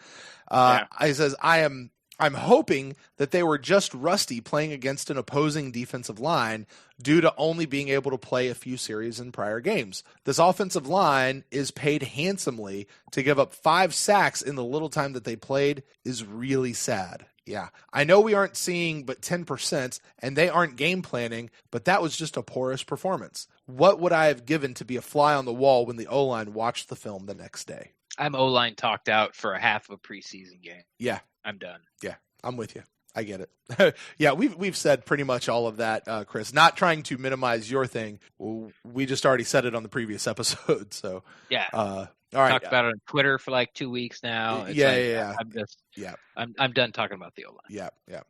It says, I'm hoping that they were just rusty playing against an opposing defensive line due to only being able to play a few series in prior games. This offensive line is paid handsomely to give up 5 sacks in the little time that they played is really sad. Yeah, I know we aren't seeing but 10%, and they aren't game planning, but that was just a porous performance. What would I have given to be a fly on the wall when the O-line watched the film the next day? I'm O-line talked out for a half of a preseason game. Yeah. I'm done. Yeah, I'm with you. I get it. Yeah, we've said pretty much all of that, Chris. Not trying to minimize your thing. We just already said it on the previous episode. So yeah. All right. Talked about it on Twitter for like 2 weeks now. I'm done talking about the O-line. Yeah.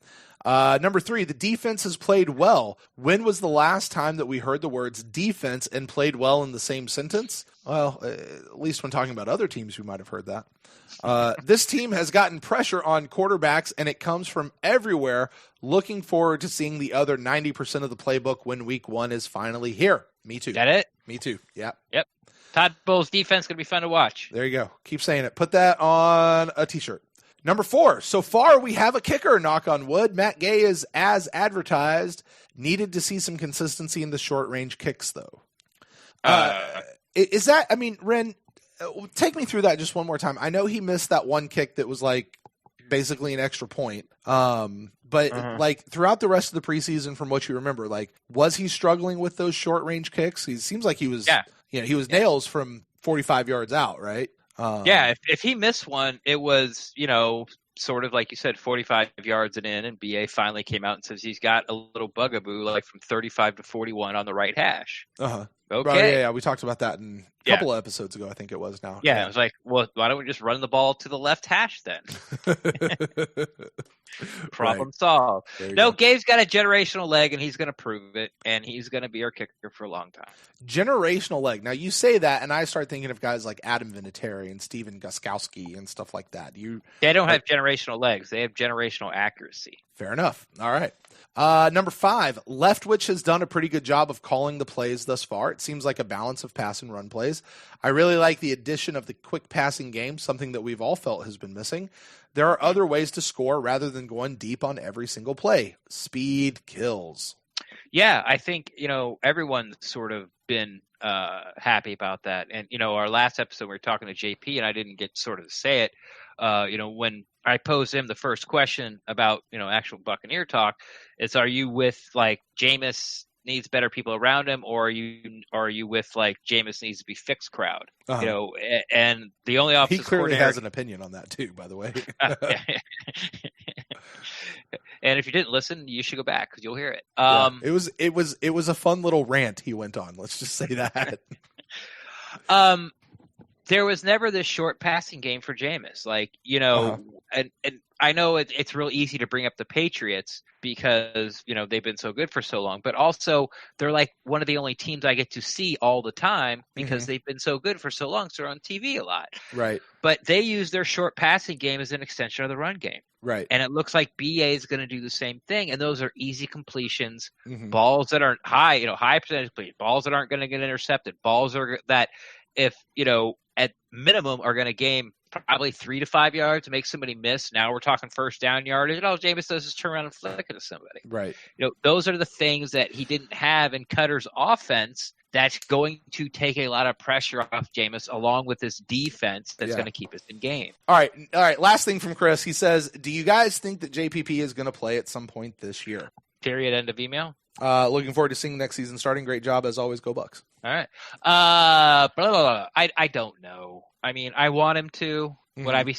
Number 3, the defense has played well. When was the last time that we heard the words defense and played well in the same sentence? Well, at least when talking about other teams, we might have heard that. This team has gotten pressure on quarterbacks, and it comes from everywhere. Looking forward to seeing the other 90% of the playbook when week 1 is finally here. Me too. That it? Me too. Yeah. Yep. Todd Bowles' defense going to be fun to watch. There you go. Keep saying it. Put that on a T-shirt. Number 4. So far, we have a kicker, knock on wood. Matt Gay is as advertised. Needed to see some consistency in the short-range kicks, though. Is that, I mean, Ren, take me through that just one more time. I know he missed that one kick that was like basically an extra point. But like throughout the rest of the preseason, from what you remember, like, was he struggling with those short range kicks? He seems like he was, he was nails from 45 yards out, right? If he missed one, it was, sort of like you said, 45 yards and in, and BA finally came out and says he's got a little bugaboo, like from 35 to 41 on the right hash. Okay. Right, yeah, we talked about that in a couple of episodes ago, I think it was now. Yeah, it was like, well, why don't we just run the ball to the left hash then? Problem solved. No, Gabe's got a generational leg, and he's going to prove it, and he's going to be our kicker for a long time. Generational leg. Now, you say that, and I start thinking of guys like Adam Vinatieri and Steven Gostkowski and stuff like that. They don't have generational legs. They have generational accuracy. Fair enough. All right. Number 5, Leftwich has done a pretty good job of calling the plays thus far. It seems like a balance of pass and run plays. I really like the addition of the quick passing game, something that we've all felt has been missing. There are other ways to score rather than going deep on every single play. Speed kills. Yeah, I think, everyone's sort of been happy about that. And, our last episode, we were talking to JP, and I didn't get sort of to say it. When I posed him the first question about, actual Buccaneer talk, it's, are you with like Jameis needs better people around him, or are you with like Jameis needs to be fixed crowd? And the only offensive he clearly has an opinion on that too, by the way. And if you didn't listen, you should go back because you'll hear it. It was a fun little rant he went on. Let's just say that. There was never this short passing game for Jameis. Like, and I know it's real easy to bring up the Patriots because, they've been so good for so long. But also, they're like one of the only teams I get to see all the time because they've been so good for so long. So they're on TV a lot. Right. But they use their short passing game as an extension of the run game. Right. And it looks like BA is going to do the same thing. And those are easy completions, balls that aren't high, high percentage, balls that aren't going to get intercepted, balls that if, at minimum are going to gain probably 3 to 5 yards, make somebody miss. Now we're talking first down yardage. And all Jameis does is turn around and flick it to somebody. Right. Those are the things that he didn't have in Cutter's offense that's going to take a lot of pressure off Jameis along with this defense that's going to keep us in game. All right. Last thing from Chris. He says, do you guys think that JPP is going to play at some point this year? Period. End of email. Looking forward to seeing next season starting. Great job as always. Go Bucks. All right. I don't know. I mean, I want him to. Would I be?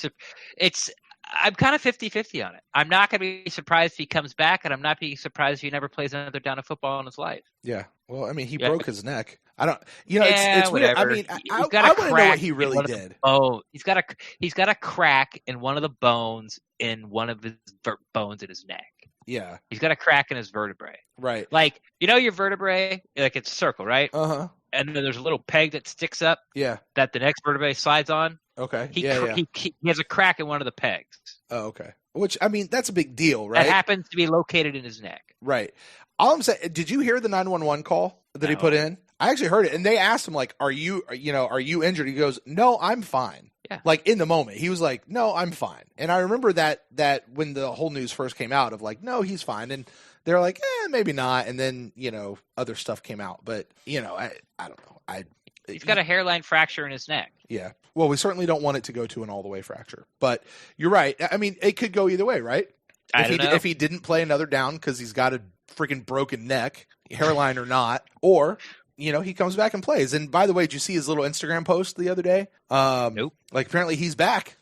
I'm kind of 50-50 on it. I'm not going to be surprised if he comes back, and I'm not being surprised if he never plays another down of football in his life. Yeah. Well, I mean, he broke his neck. I don't. It's weird. I mean, I want to know what he really did. Oh, he's got a crack in one of the bones in one of his bones in his neck. Yeah. He's got a crack in his vertebrae. Right. Like, your vertebrae, like it's a circle, right? Uh-huh. And then there's a little peg that sticks up. Yeah. That the next vertebrae slides on. Okay. He has a crack in one of the pegs. Oh, okay. Which, I mean, that's a big deal, right? That happens to be located in his neck. Right. All I'm saying, did you hear the 911 call that he put in? I actually heard it, and they asked him, like, are you injured? He goes, no, I'm fine. Yeah. Like, in the moment, he was like, no, I'm fine. And I remember that when the whole news first came out of like, no, he's fine. And they're like, maybe not. And then, other stuff came out. But, I don't know. He's got a hairline fracture in his neck. Yeah. Well, we certainly don't want it to go to an all-the-way fracture. But you're right. I mean, it could go either way, right? If he didn't play another down because he's got a freaking broken neck, hairline or not, or he comes back and plays. And by the way, did you see his little Instagram post the other day? Nope. Like apparently he's back,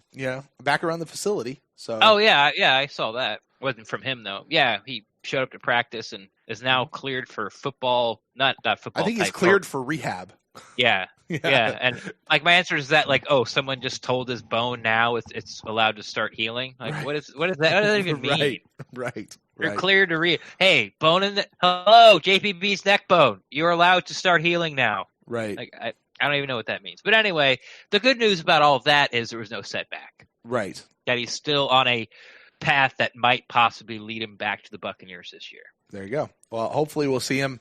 back around the facility. So. Oh yeah, I saw that. Wasn't from him though. Yeah, he showed up to practice and is now cleared for football. Not football. I think he's cleared for rehab. Yeah. Yeah. And like my answer is that like, oh, someone just told his bone now it's allowed to start healing. Like what is that? What does that even mean? Right. You're cleared to hey, bone in the hello, JPB's neck bone. You're allowed to start healing now. Right. Like I don't even know what that means. But anyway, the good news about all of that is there was no setback. Right. That he's still on a path that might possibly lead him back to the Buccaneers this year. There you go. Well, hopefully we'll see him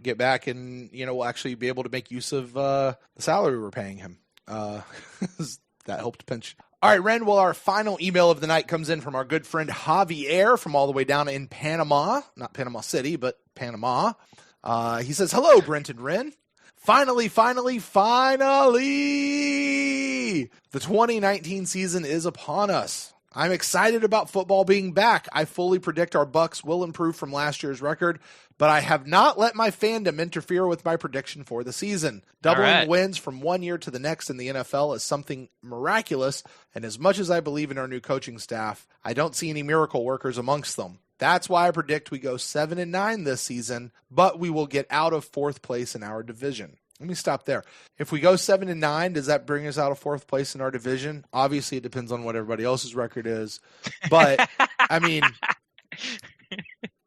get back and, we'll actually be able to make use of the salary we're paying him. That helped pinch. All right, Ren, well, our final email of the night comes in from our good friend Javier from all the way down in Panama. Not Panama City, but Panama. He says, hello, Brent and Ren. Finally, the 2019 season is upon us. I'm excited about football being back. I fully predict our Bucs will improve from last year's record, but I have not let my fandom interfere with my prediction for the season. Doubling wins from one year to the next in the NFL is something miraculous, and as much as I believe in our new coaching staff, I don't see any miracle workers amongst them. That's why I predict we go 7-9 this season, but we will get out of fourth place in our division. Let me stop there. If we go 7-9, does that bring us out of fourth place in our division? Obviously, it depends on what everybody else's record is. But I mean,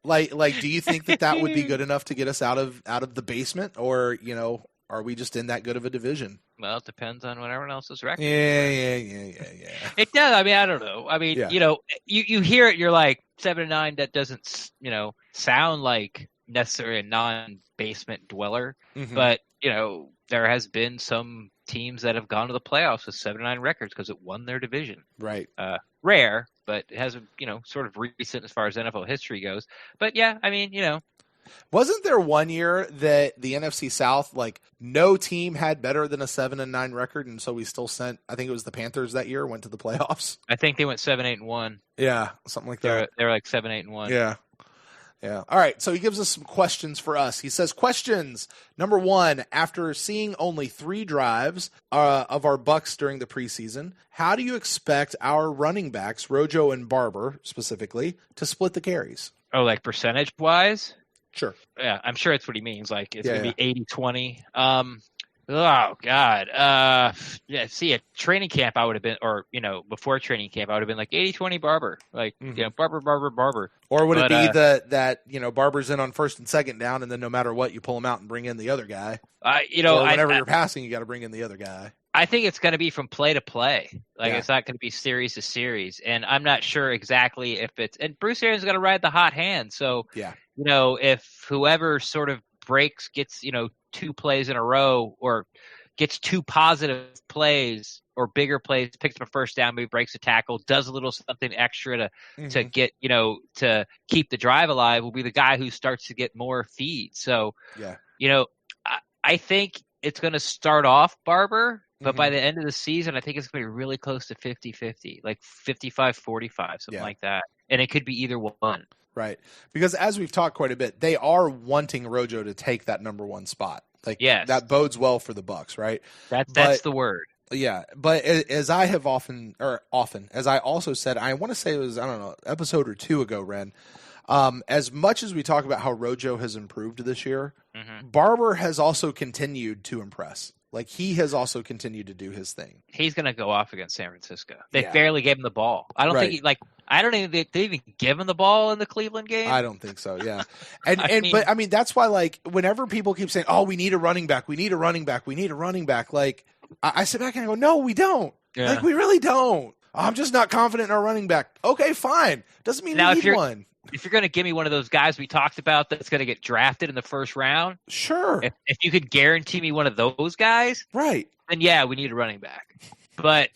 like, do you think that would be good enough to get us out of the basement, or are we just in that good of a division? Well, it depends on what everyone else's record. Yeah. It does. I mean, I don't know. I mean, you hear it, you're like 7-9. That doesn't, sound like necessarily a non-basement dweller, but. There has been some teams that have gone to the playoffs with 7-9 records because it won their division. Right. Rare, but it has, sort of recent as far as NFL history goes. But yeah, I mean, Wasn't there one year that the NFC South, like, no team had better than a 7-9 record, and so we still sent, I think it was the Panthers that year, went to the playoffs? I think they went 7-8-1. Yeah, something like that. They were like 7-8-1. Yeah. Yeah. All right. So he gives us some questions for us. He says, questions. Number 1, after seeing only 3 drives of our Bucs during the preseason, how do you expect our running backs, Rojo and Barber specifically, to split the carries? Oh, like percentage wise? Sure. Yeah, I'm sure that's what he means. Like it's going to be 80-20. Oh God. See, at training camp I would have been, or before training camp I would have been like 80-20 Barber, like Barber. Or would it be that Barber's in on first and second down, and then no matter what you pull him out and bring in the other guy. Or whenever you're passing, you got to bring in the other guy. I think it's going to be from play to play. Like it's not going to be series to series, and I'm not sure exactly if it's. And Bruce Arians is going to ride the hot hand, so if whoever sort of gets 2 plays in a row or gets 2 positive plays or bigger plays, picks up a first down, maybe breaks a tackle, does a little something extra to get, to keep the drive alive, will be the guy who starts to get more feeds. So, I think it's going to start off Barber, but by the end of the season, I think it's going to be really close to 50-50, like 55-45, something like that. And it could be either one. Right. Because as we've talked quite a bit, they are wanting Rojo to take that number 1 spot. Like that bodes well for the Bucs, right? That's the word. Yeah. But as I have often, as I also said, I want to say it was, I don't know, episode or 2 ago, Ren, as much as we talk about how Rojo has improved this year, Barber has also continued to impress. Like, he has also continued to do his thing. He's going to go off against San Francisco. They barely gave him the ball. I don't think I don't even think they even give him the ball in the Cleveland game. I don't think so. Yeah. But that's why, like, whenever people keep saying, "Oh, we need a running back. We need a running back. We need a running back." Like, I sit back and I go, "No, we don't. Yeah. Like, we really don't. I'm just not confident in our running back." Okay, fine. Doesn't mean we need one. If you're going to give me one of those guys we talked about that's going to get drafted in the first round, sure. If you could guarantee me one of those guys, right? Then we need a running back. But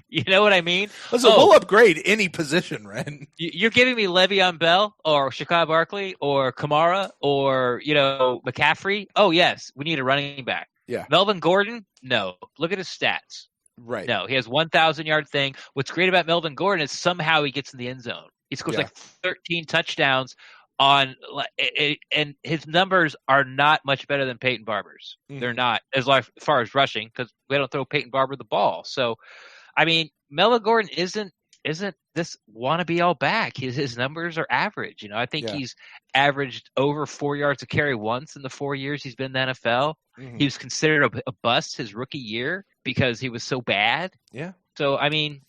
you know what I mean? Listen, we'll upgrade any position, Ren. You're giving me Le'Veon Bell or Shaquille Barkley or Kamara or McCaffrey. Oh yes, we need a running back. Yeah. Melvin Gordon? No. Look at his stats. Right. No, he has 1,000-yard thing. What's great about Melvin Gordon is somehow he gets in the end zone. He scores like 13 touchdowns and his numbers are not much better than Peyton Barber's. They're not as far as rushing because we don't throw Peyton Barber the ball. So, I mean, Melvin Gordon isn't this wannabe all back. His numbers are average. I think he's averaged over 4 yards a carry once in the 4 years he's been in the NFL. He was considered a bust his rookie year because he was so bad. Yeah. So, I mean,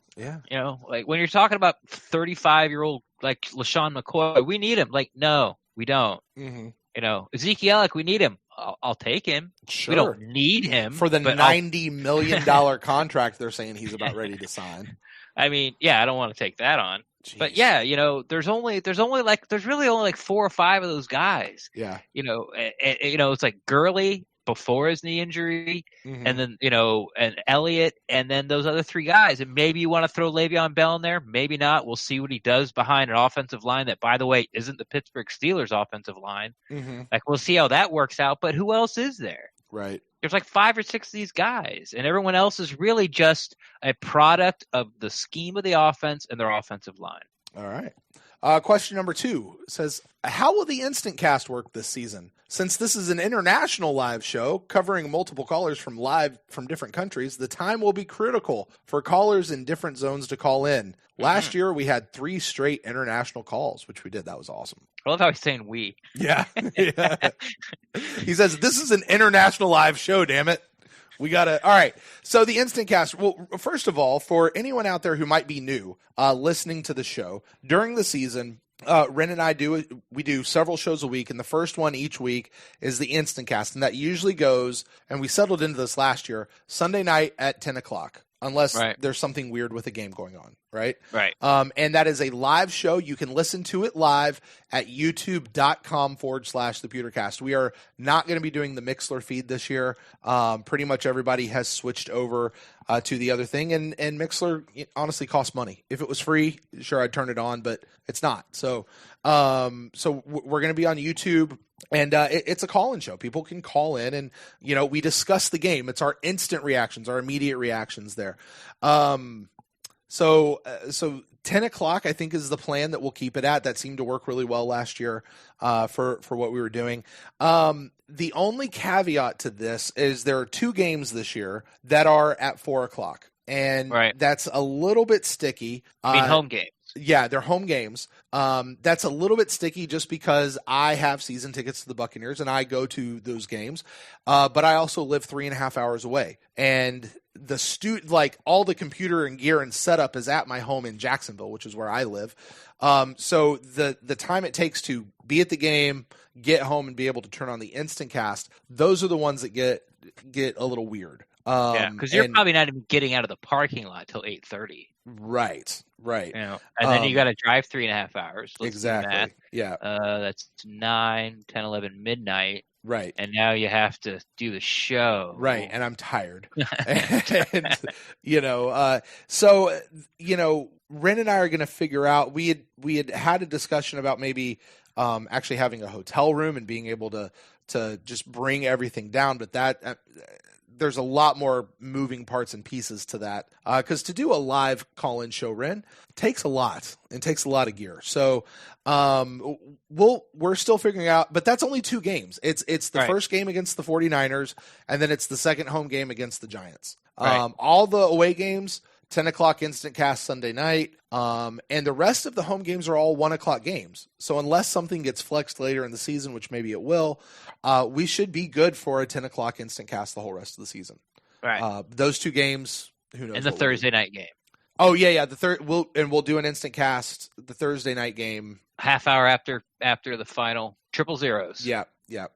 like when you're talking about 35-year-old like LaShawn McCoy, we need him. Like, no, we don't. Ezekiel Elliott, we need him. I'll take him. Sure. We don't need him for the but $90 million contract they're saying he's about ready to sign. I mean, yeah, I don't want to take that on. Jeez. But yeah, there's really only like 4 or 5 of those guys. Yeah. It's like Gurley before his knee injury, and then and Elliott, and then those other 3 guys. And maybe you want to throw Le'Veon Bell in there, maybe not. We'll see what he does behind an offensive line that, by the way, isn't the Pittsburgh Steelers' offensive line. Like, we'll see how that works out. But who else is there? Right. There's like 5 or 6 of these guys, and everyone else is really just a product of the scheme of the offense and their offensive line. All right. Question number 2 says, how will the InstantCast work this season? Since this is an international live show covering multiple callers from different countries, the time will be critical for callers in different zones to call in. Last year, we had 3 straight international calls, which we did. That was awesome. I love how he's saying we. Yeah. He says, this is an international live show, damn it. We got to. All right. So the InstantCast. Well, first of all, for anyone out there who might be new listening to the show, during the season, Ren and I do several shows a week, and the first one each week is the InstantCast, and that usually goes, and we settled into this last year, Sunday night at 10 o'clock. Unless there's something weird with a game going on, right? Right. And that is a live show. You can listen to it live at youtube.com/the PewterCast. We are not going to be doing the Mixlr feed this year. Pretty much everybody has switched over to the other thing. And Mixlr honestly costs money. If it was free, sure, I'd turn it on, but it's not. So we're going to be on YouTube. And it's a call-in show. People can call in, and we discuss the game. It's our instant reactions, our immediate reactions there. So 10 o'clock, I think, is the plan that we'll keep it at. That seemed to work really well last year for what we were doing. The only caveat to this is there are 2 games this year that are at 4 o'clock, and that's a little bit sticky. Home games. Yeah, they're home games. That's a little bit sticky just because I have season tickets to the Buccaneers and I go to those games. But I also live 3.5 hours away, and all the computer and gear and setup is at my home in Jacksonville, which is where I live. So the time it takes to be at the game, get home, and be able to turn on the InstantCast, those are the ones that get a little weird. Because you're probably not even getting out of the parking lot till 8:30. Right. And then you got to drive 3.5 hours. Exactly. Yeah. That's 9, 10, 11, midnight. Right. And now you have to do the show. Right. And I'm tired. And, so Ren and I are going to figure out, we had a discussion about maybe actually having a hotel room and being able to just bring everything down. But that, there's a lot more moving parts and pieces to that. Because to do a live call-in show, Ren, takes a lot. It takes a lot of gear. So we're still figuring out, but that's only 2 games. It's the first game against the 49ers, and then it's the second home game against the Giants. All the away games, 10 o'clock InstantCast Sunday night. And the rest of the home games are all 1 o'clock games. So unless something gets flexed later in the season, which maybe it will, we should be good for a 10 o'clock InstantCast the whole rest of the season. Right. Those 2 games, who knows? And the Thursday night game. Oh yeah. We'll do an InstantCast the Thursday night game. Half hour after the final 000s. Yeah. Yeah.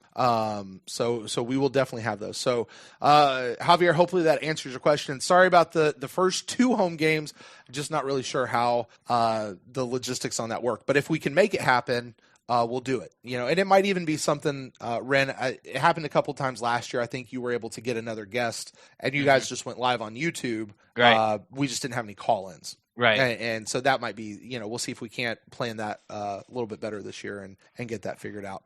So we will definitely have those. So, Javier, hopefully that answers your question. Sorry about the first 2 home games. Just not really sure how, the logistics on that work, but if we can make it happen, we'll do it, and it might even be something, Ren, it happened a couple times last year. I think you were able to get another guest and you guys just went live on YouTube. Right. We just didn't have any call-ins. Right. And so that might be, we'll see if we can't plan that a little bit better this year and get that figured out.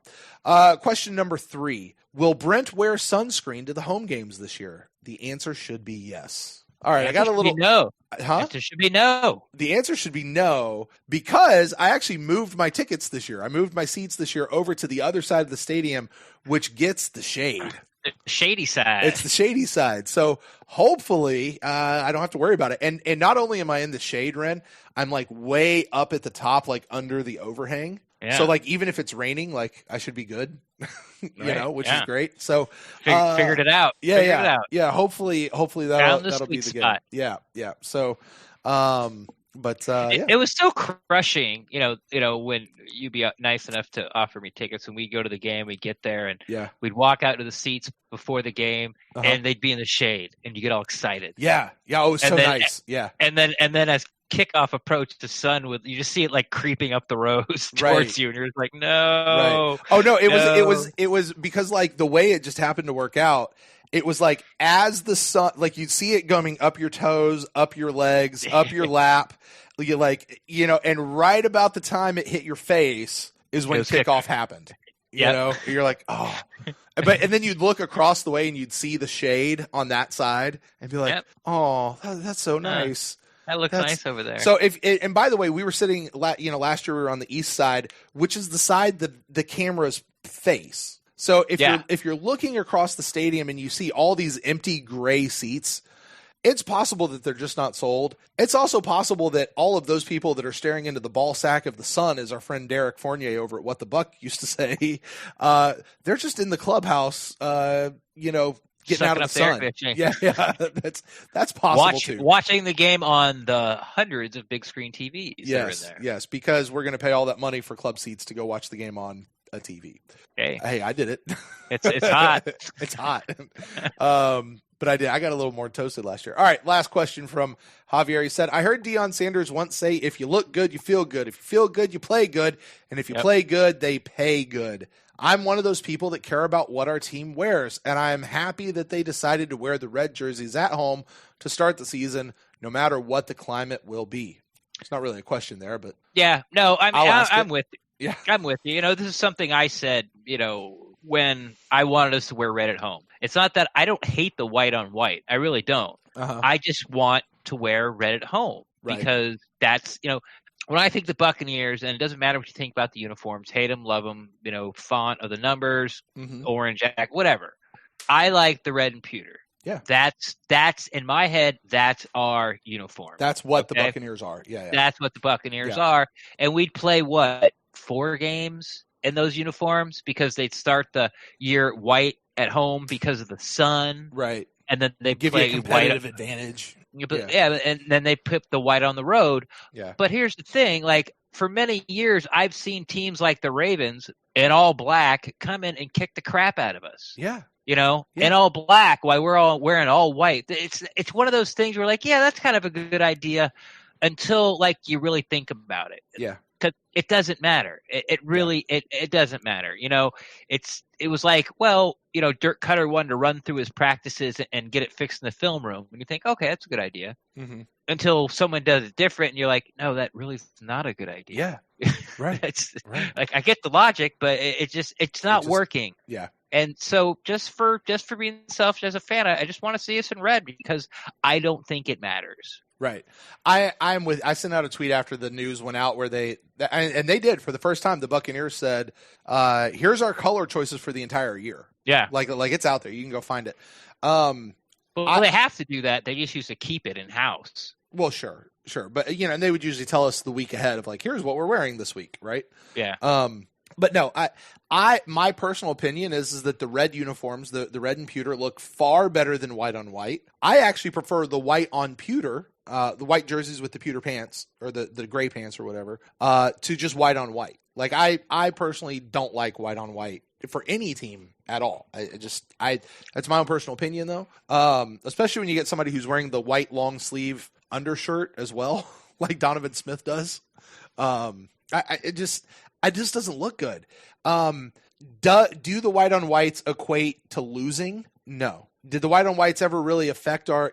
Question number 3, will Brent wear sunscreen to the home games this year? The answer should be yes. All right. I got a little no. Huh? The answer should be no. The answer should be no, because I actually moved my tickets this year. I moved my seats this year over to the other side of the stadium, which gets the shade. The shady side. It's the shady side. So hopefully I don't have to worry about it. And not only am I in the shade, Ren, I'm like way up at the top, like under the overhang. Yeah. So like even if it's raining, like I should be good, which is great. So figured it out. Yeah, figured it out. Yeah. Hopefully that'll be the game. Yeah. So But it was so crushing, when you'd be nice enough to offer me tickets and we'd go to the game, we'd get there and we'd walk out to the seats before the game and they'd be in the shade and you get all excited. Yeah. Yeah. It was so nice. Yeah. And then as kickoff approached, the sun you just see it like creeping up the rows towards you and you're just like, no. Right. Oh no, it was because like the way it just happened to work out. It was like as the sun, like you'd see it going up your toes, up your legs, up your lap. You and right about the time it hit your face is when kickoff happened. You know, you're like, oh, and then you'd look across the way and you'd see the shade on that side and be like, oh, that's so nice. That looks nice over there. So and by the way, we were sitting, last year we were on the east side, which is the side the cameras face. So if you're looking across the stadium and you see all these empty gray seats, it's possible that they're just not sold. It's also possible that all of those people that are staring into the ball sack of the sun, as our friend Derek Fournier over at What the Buck used to say, they're just in the clubhouse, getting out of the sun. Yeah, that's possible too. Watching the game on the hundreds of big screen TVs. Yes, because we're going to pay all that money for club seats to go watch the game on a TV. Hey, I did it. It's hot. It's hot. But I did. I got a little more toasted last year. All right, last question from Javier. He said, I heard Deion Sanders once say, if you look good, you feel good. If you feel good, you play good. And if you play good, they pay good. I'm one of those people that care about what our team wears, and I'm happy that they decided to wear the red jerseys at home to start the season, no matter what the climate will be. It's not really a question there, but I'm with you. Yeah, I'm with you. This is something I said, when I wanted us to wear red at home. It's not that I don't hate the white on white. I really don't. I just want to wear red at home because that's, when I think the Buccaneers, and it doesn't matter what you think about the uniforms, hate them, love them, font of the numbers, orange, jack, whatever. I like the red and pewter. Yeah. That's in my head, that's our uniform. That's what the Buccaneers are. Yeah. That's what the Buccaneers are. And we'd play 4 games in those uniforms because they'd start the year white at home because of the sun. Right. And then they give play you a competitive advantage. And then they put the white on the road. Yeah. But here's the thing, like for many years I've seen teams like the Ravens in all black come in and kick the crap out of us. Yeah. In all black while we're all wearing all white. It's one of those things where like, yeah, that's kind of a good idea until like you really think about it. Yeah. Because it doesn't matter. It really it doesn't matter. It was like, Dirk Cutter wanted to run through his practices and get it fixed in the film room. And you think, okay, that's a good idea. Mm-hmm. Until someone does it different, and you're like, no, that really is not a good idea. Yeah, right. Like I get the logic, but it's not working. Yeah. And so just for being selfish as a fan, I just want to see us in red because I don't think it matters. Right. I sent out a tweet after the news went out where they did for the first time. The Buccaneers said, here's our color choices for the entire year. Yeah. Like it's out there. You can go find it. Well, they have to do that. They just used to keep it in house. Well, sure. But and they would usually tell us the week ahead of like, here's what we're wearing this week. Right. Yeah. But no, my personal opinion is that the red uniforms, the red and pewter look far better than white on white. I actually prefer the white on pewter, the white jerseys with the pewter pants or the gray pants or whatever, to just white on white. Like I personally don't like white on white for any team at all. That's my own personal opinion though. Especially when you get somebody who's wearing the white long sleeve undershirt as well, like Donovan Smith does. It just doesn't look good. Do the white on whites equate to losing? No. Did the white on whites ever really affect our,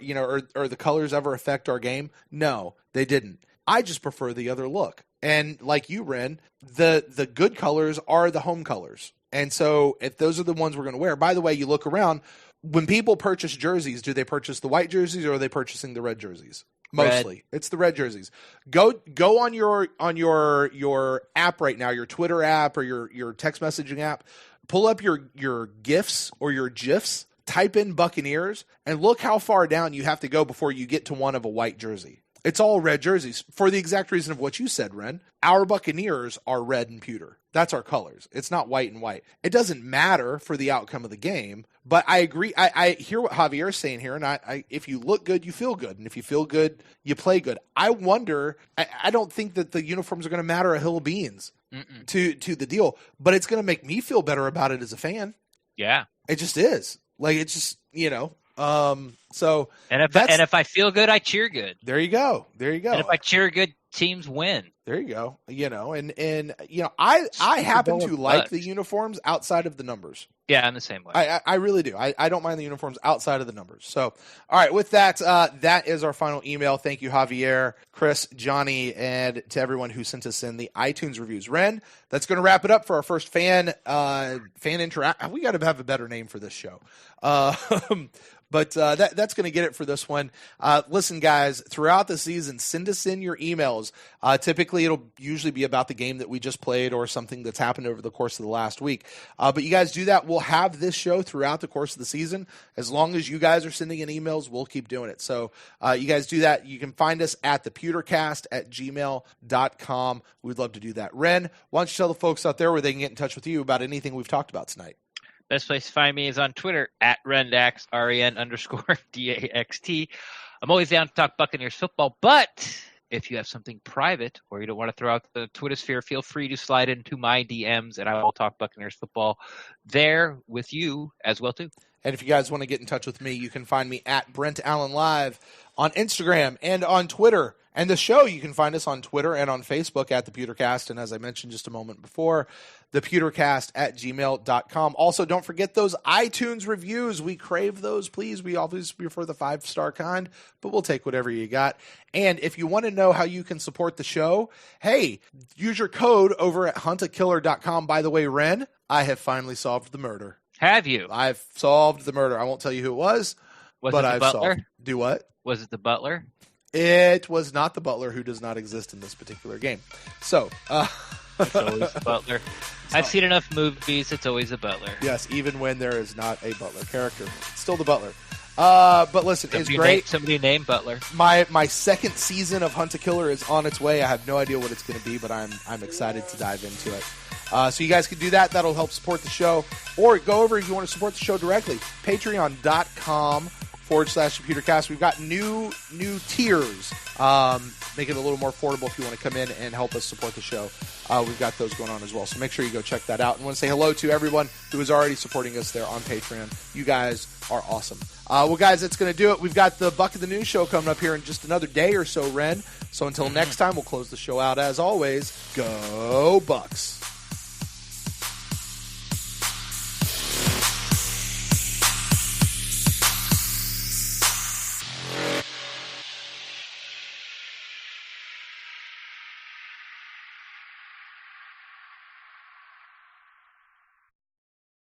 or the colors ever affect our game? No, they didn't. I just prefer the other look. And like you, Ren, the good colors are the home colors. And so if those are the ones we're going to wear, by the way, you look around, when people purchase jerseys, do they purchase the white jerseys or are they purchasing the red jerseys? Mostly. Red. It's the red jerseys. Go on your app right now, your Twitter app or your text messaging app. Pull up your GIFs or your GIFs, type in Buccaneers, and look how far down you have to go before you get to one of a white jersey. It's all red jerseys for the exact reason of what you said, Ren. Our Buccaneers are red and pewter. That's our colors. It's not white and white. It doesn't matter for the outcome of the game, but I agree. I hear what Javier's saying here, and I if you look good, you feel good, and if you feel good, you play good. I wonder. I don't think that the uniforms are going to matter a hill of beans to the deal, but it's going to make me feel better about it as a fan. Yeah, it just is. Like it's just So if I feel good, I cheer good. There you go. And if I cheer good, teams win. There you go. I happen to like the uniforms outside of the numbers. Yeah, I'm the same way. I really do. I don't mind the uniforms outside of the numbers. So, all right, with that, that is our final email. Thank you, Javier, Chris, Johnny, and to everyone who sent us in the iTunes reviews. Ren, that's going to wrap it up for our first fan interact. We got to have a better name for this show. But that's going to get it for this one. Listen, guys, throughout the season, send us in your emails. Typically, it'll usually be about the game that we just played or something that's happened over the course of the last week. But you guys do that. We'll have this show throughout the course of the season. As long as you guys are sending in emails, we'll keep doing it. So you guys do that. You can find us at the PewterCast@gmail.com. We'd love to do that. Ren, why don't you tell the folks out there where they can get in touch with you about anything we've talked about tonight? Best place to find me is on Twitter at Rendax, REN_DAXT. I'm always down to talk Buccaneers football, but if you have something private or you don't want to throw out the Twitter sphere, feel free to slide into my DMs and I will talk Buccaneers football there with you as well, too. And if you guys want to get in touch with me, you can find me at Brent Allen Live on Instagram and on Twitter. And the show, you can find us on Twitter and on Facebook at the PewterCast. And as I mentioned just a moment before, the PewterCast@gmail.com. Also, don't forget those iTunes reviews. We crave those, please. We always prefer the 5-star kind, but we'll take whatever you got. And if you want to know how you can support the show, hey, use your code over at huntakiller.com. By the way, Ren, I have finally solved the murder. Have you? I've solved the murder. I won't tell you who it was, but I've solved. Do what? Was it the butler? It was not the butler, who does not exist in this particular game. So, it's always the butler. I've seen enough movies. It's always a butler. Yes, even when there is not a butler character, it's still the butler. But listen, it's great. Somebody named Butler. My second season of Hunt a Killer is on its way. I have no idea what it's going to be, but I'm excited to dive into it. So you guys can do that. That'll help support the show. Or go over if you want to support the show directly. Patreon.com/PewterCast. We've got new tiers. Make it a little more affordable if you want to come in and help us support the show. We've got those going on as well. So make sure you go check that out. And I want to say hello to everyone who is already supporting us there on Patreon. You guys are awesome. Well, guys, that's going to do it. We've got the Buck of the News show coming up here in just another day or so, Ren. So until next time, we'll close the show out as always. Go Bucks.